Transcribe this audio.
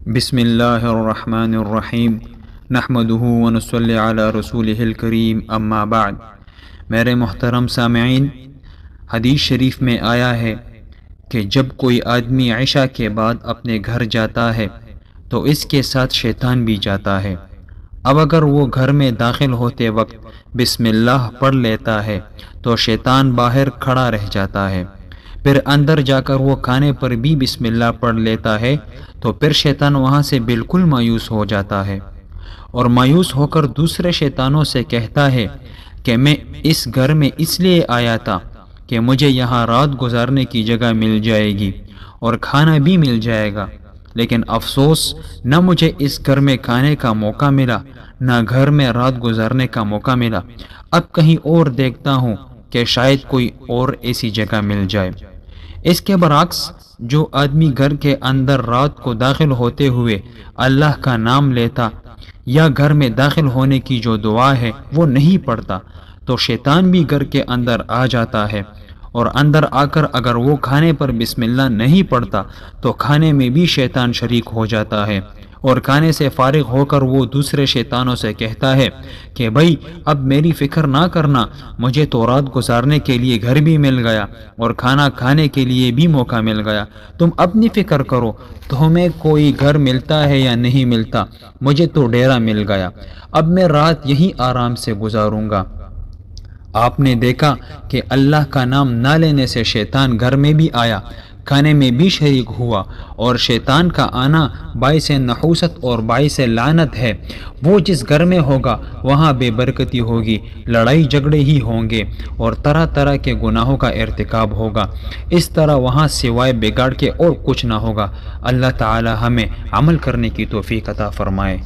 بسم اللہ الرحمن الرحیم نحمدہ ونصلی علی رسولہ الکریم اما بعد۔ میرے محترم سامعین، حدیث شریف میں آیا ہے کہ جب کوئی آدمی عشاء کے بعد اپنے گھر جاتا ہے تو اس کے ساتھ شیطان بھی جاتا ہے۔ اب اگر وہ گھر میں داخل ہوتے وقت بسم اللہ پڑھ لیتا ہے تو شیطان باہر کھڑا رہ جاتا ہے، پھر اندر جا کر وہ کھانے پر بھی بسم اللہ پڑھ لیتا ہے تو پھر شیطان وہاں سے بالکل مایوس ہو جاتا ہے اور مایوس ہو کر دوسرے شیطانوں سے کہتا ہے کہ میں اس گھر میں اس لیے آیا تھا کہ مجھے یہاں رات گزارنے کی جگہ مل جائے گی اور کھانا بھی مل جائے گا، لیکن افسوس نہ مجھے اس گھر میں کھانے کا موقع ملا نہ گھر میں رات گزارنے کا موقع ملا۔ اب کہیں اور دیکھتا ہوں کہ شاید کوئی اور ایسی جگہ مل جائے۔ اس کے برعکس جو آدمی گھر کے اندر رات کو داخل ہوتے ہوئے اللہ کا نام لیتا یا گھر میں داخل ہونے کی جو دعا ہے وہ نہیں پڑھتا تو شیطان بھی گھر کے اندر آ جاتا ہے، اور اندر آ کر اگر وہ کھانے پر بسم اللہ نہیں پڑھتا تو کھانے میں بھی شیطان شریک ہو جاتا ہے، اور کھانے سے فارغ ہو کر وہ دوسرے شیطانوں سے کہتا ہے کہ بھائی اب میری فکر نہ کرنا، مجھے تو رات گزارنے کے لیے گھر بھی مل گیا اور کھانا کھانے کے لیے بھی موقع مل گیا، تم اپنی فکر کرو تمہیں کوئی گھر ملتا ہے یا نہیں ملتا، مجھے تو ڈیرا مل گیا، اب میں رات یہی آرام سے گزاروں گا۔ آپ نے دیکھا کہ اللہ کا نام نہ لینے سے شیطان گھر میں بھی آیا، کھانے میں بھی شریک ہوا، اور شیطان کا آنا باعث نحوست اور باعث لعنت ہے۔ وہ جس گھر میں ہوگا وہاں بے برکتی ہوگی، لڑائی جھگڑے ہی ہوں گے اور طرح طرح کے گناہوں کا ارتکاب ہوگا، اس طرح وہاں سوائے بگاڑ کے اور کچھ نہ ہوگا۔ اللہ تعالی ہمیں عمل کرنے کی توفیق عطا فرمائے۔